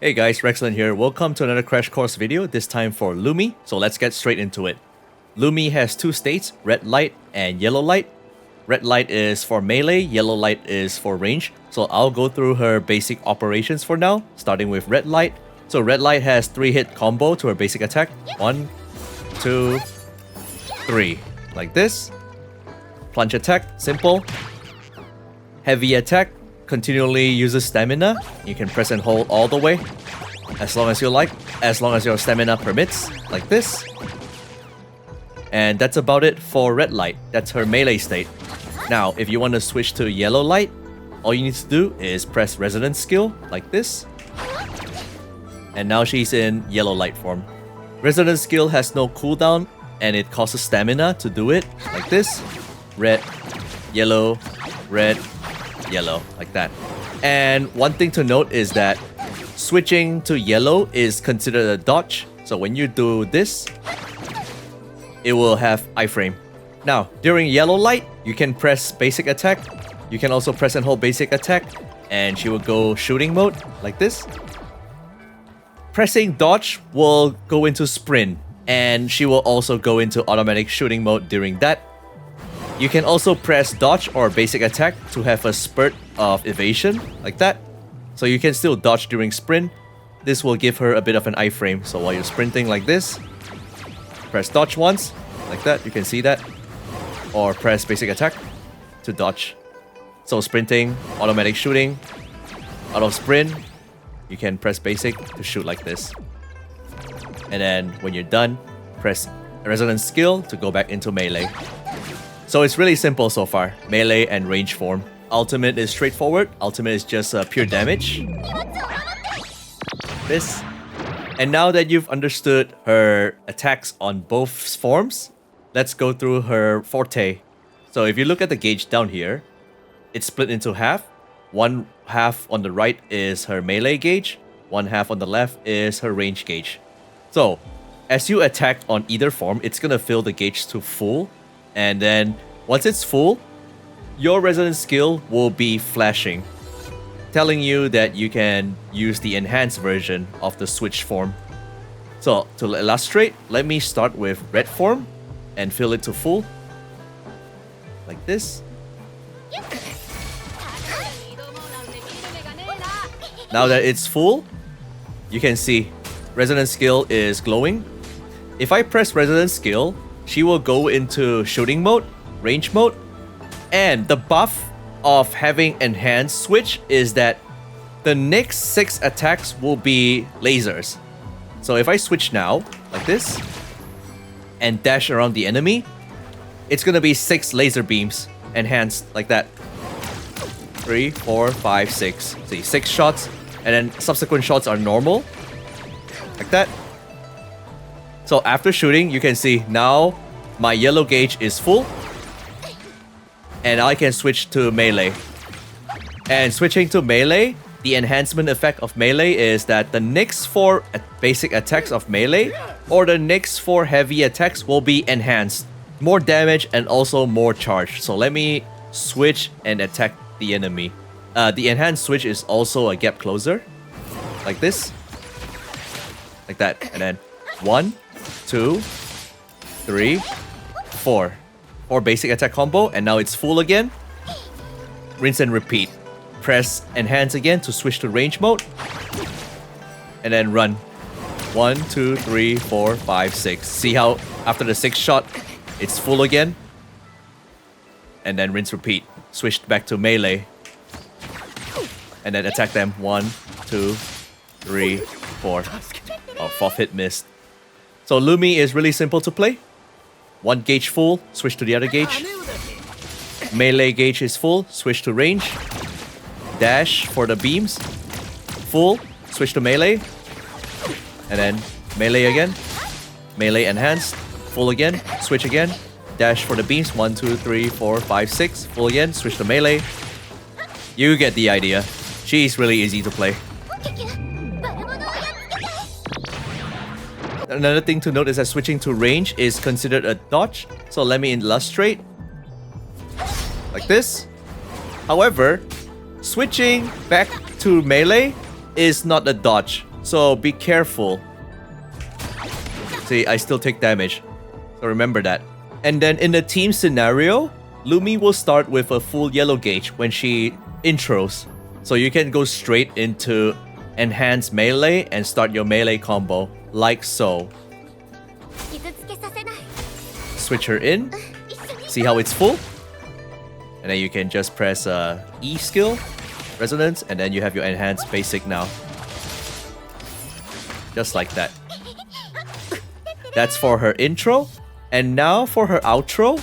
Hey guys, Rexlent here. Welcome to another crash course video, this time for Lumi. So let's get straight into it. Lumi has two states, red light and yellow light. Red light is for melee, yellow light is for range. So I'll go through her basic operations for now, starting with red light. So red light has 3-hit combo to her basic attack. 1, 2, 3. Like this. Plunge attack, simple. Heavy attack, continually uses stamina. You can press and hold all the way, as long as you like, as long as your stamina permits, like this. And that's about it for red light. That's her melee state. Now, if you want to switch to yellow light, all you need to do is press resonance skill, like this. And now she's in yellow light form. Resonance skill has no cooldown, and it costs stamina to do it, like this. Red, yellow, like that. And one thing to note is that switching to yellow is considered a dodge. So when you do this, it will have iframe. Now, during yellow light, you can press basic attack. You can also press and hold basic attack, and she will go shooting mode, like this. Pressing dodge will go into sprint, and she will also go into automatic shooting mode during that. You can also press dodge or basic attack to have a spurt of evasion, like that. So you can still dodge during sprint. This will give her a bit of an iframe. So while you're sprinting like this, press dodge once, like that, you can see that. Or press basic attack to dodge. So sprinting, automatic shooting, out of sprint, you can press basic to shoot like this. And then when you're done, press resonance skill to go back into melee. So it's really simple so far, melee and range form. Ultimate is straightforward. Ultimate is just pure damage. This. And now that you've understood her attacks on both forms, let's go through her Forte. So if you look at the gauge down here, it's split into half. One half on the right is her melee gauge. One half on the left is her range gauge. So as you attack on either form, it's gonna fill the gauge to full. And then once it's full, your resonance skill will be flashing, telling you that you can use the enhanced version of the switch form. So to illustrate, let me start with red form and fill it to full, like this. Now that it's full, you can see resonance skill is glowing. If I press resonance skill, she will go into shooting mode, range mode. And the buff of having enhanced switch is that the next 6 attacks will be lasers. So if I switch now, like this, and dash around the enemy, it's gonna be 6 laser beams, enhanced, like that. 3, 4, 5, 6. See, 6 shots, and then subsequent shots are normal, like that. So after shooting, you can see now my yellow gauge is full, and I can switch to melee. And switching to melee, the enhancement effect of melee is that the next 4 basic attacks of melee or the next 4 heavy attacks will be enhanced. More damage and also more charge. So let me switch and attack the enemy. The enhanced switch is also a gap closer, like this, like that. And then 1, 2, 3, 4. 4 basic attack combo, and now it's full again. Rinse and repeat. Press enhance again to switch to range mode. And then run. 1, 2, 3, 4, 5, 6. See how after the 6th shot, it's full again? And then rinse repeat. Switch back to melee. And then attack them. 1, 2, 3, 4. Oh, 4th hit missed. So Lumi is really simple to play. 1 gauge full, switch to the other gauge. Melee gauge is full, switch to range. Dash for the beams. Full, switch to melee. And then melee again. Melee enhanced. Full again, switch again. Dash for the beams. 1, 2, 3, 4, 5, 6. Full again, switch to melee. You get the idea. She's really easy to play. Another thing to note is that switching to range is considered a dodge. So let me illustrate. Like this. However, switching back to melee is not a dodge. So be careful. See, I still take damage. So remember that. And then in the team scenario, Lumi will start with a full yellow gauge when she intros. So you can go straight into enhance melee and start your melee combo like so. Switch her in. See how it's full? And then you can just press E skill, resonance, and then you have your enhanced basic now. Just like that. That's for her intro. And now for her outro.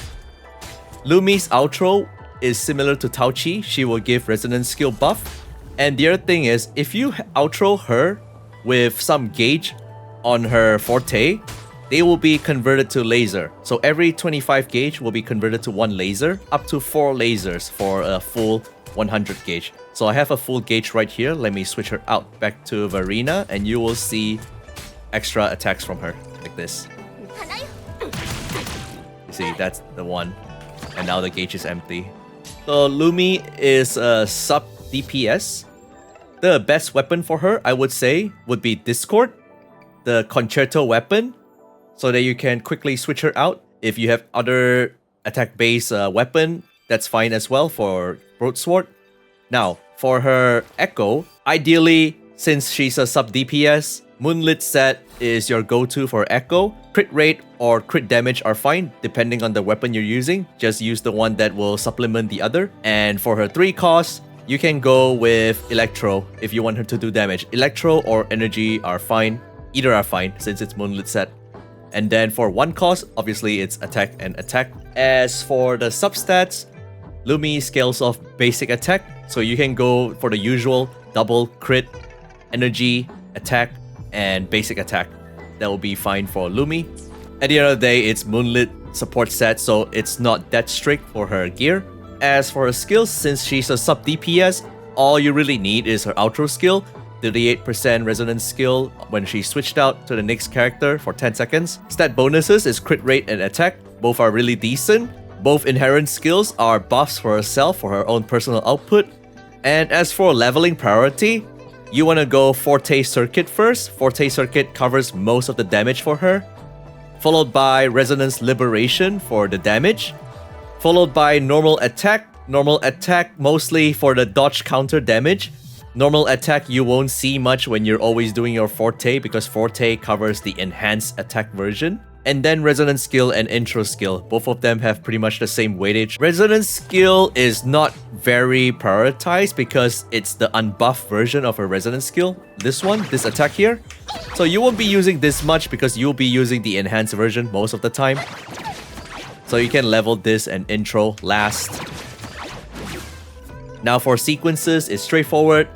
Lumi's outro is similar to Tauchi. She will give resonance skill buff. And the other thing is, if you outro her with some gauge on her Forte, they will be converted to laser. So every 25 gauge will be converted to 1 laser, up to 4 lasers for a full 100 gauge. So I have a full gauge right here. Let me switch her out back to Verena, and you will see extra attacks from her, like this. You see, that's the one. And now the gauge is empty. So Lumi is a sub DPS. The best weapon for her, I would say, would be Discord, the concerto weapon, so that you can quickly switch her out. If you have other attack-based weapon, that's fine as well for Broadsword. Now, for her Echo, ideally, since she's a sub DPS, Moonlit set is your go-to for Echo. Crit rate or crit damage are fine, depending on the weapon you're using. Just use the one that will supplement the other. And for her 3 costs, you can go with Electro if you want her to do damage. Electro or Energy are fine. Either are fine since it's Moonlit set. And then for 1 cost, obviously it's attack and attack. As for the substats, Lumi scales off basic attack. So you can go for the usual double crit, energy, attack, and basic attack. That will be fine for Lumi. At the end of the day, it's Moonlit support set, so it's not that strict for her gear. As for her skills, since she's a sub DPS, all you really need is her outro skill, 38% resonance skill when she switched out to the next character for 10 seconds. Stat bonuses is crit rate and attack. Both are really decent. Both inherent skills are buffs for herself for her own personal output. And as for leveling priority, you want to go Forte Circuit first. Forte Circuit covers most of the damage for her. Followed by Resonance Liberation for the damage. Followed by Normal Attack. Normal Attack mostly for the dodge counter damage. Normal Attack you won't see much when you're always doing your Forte because Forte covers the enhanced attack version. And then Resonance Skill and Intro Skill. Both of them have pretty much the same weightage. Resonance Skill is not very prioritized because it's the unbuffed version of a Resonance Skill. This one, this attack here. So you won't be using this much because you'll be using the enhanced version most of the time. So you can level this and intro last. Now for sequences, it's straightforward.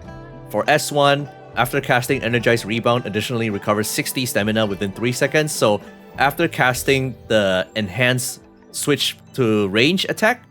For S1, after casting Energized Rebound, additionally recovers 60 stamina within 3 seconds. So after casting the enhanced switch to range attack,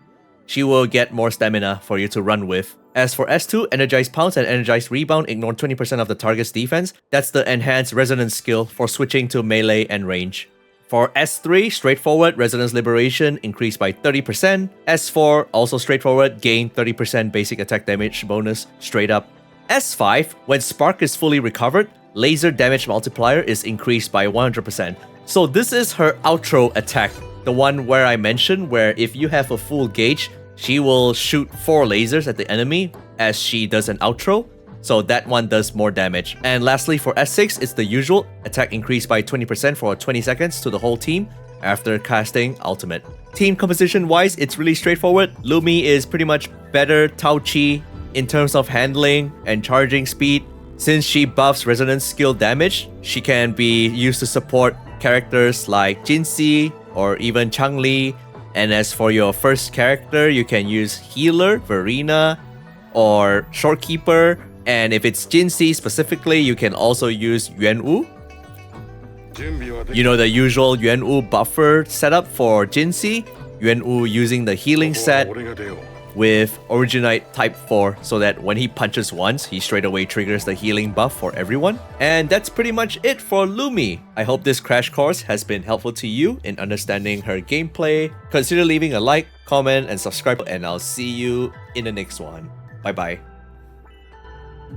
she will get more stamina for you to run with. As for S2, Energized Pounce and Energized Rebound ignore 20% of the target's defense. That's the enhanced resonance skill for switching to melee and range. For S3, straightforward, Resonance Liberation increased by 30%. S4, also straightforward, gain 30% basic attack damage bonus straight up. S5, when Spark is fully recovered, Laser Damage Multiplier is increased by 100%. So this is her outro attack, the one where I mentioned where if you have a full gauge, she will shoot 4 lasers at the enemy as she does an outro. So that one does more damage. And lastly, for S6, it's the usual attack increase by 20% for 20 seconds to the whole team after casting ultimate. Team composition wise, it's really straightforward. Lumi is pretty much better Tauchi in terms of handling and charging speed. Since she buffs resonance skill damage, she can be used to support characters like Jinxi or even Changli. And as for your first character, you can use Healer, Verena, or Shorekeeper. And if it's Jinxi specifically, you can also use Yuan-Wu. You know the usual Yuan-Wu buffer setup for Jinxi. Yuan-Wu using the healing set with Originite Type 4 so that when he punches once, he straight away triggers the healing buff for everyone. And that's pretty much it for Lumi. I hope this crash course has been helpful to you in understanding her gameplay. Consider leaving a like, comment, and subscribe, and I'll see you in the next one. Bye bye.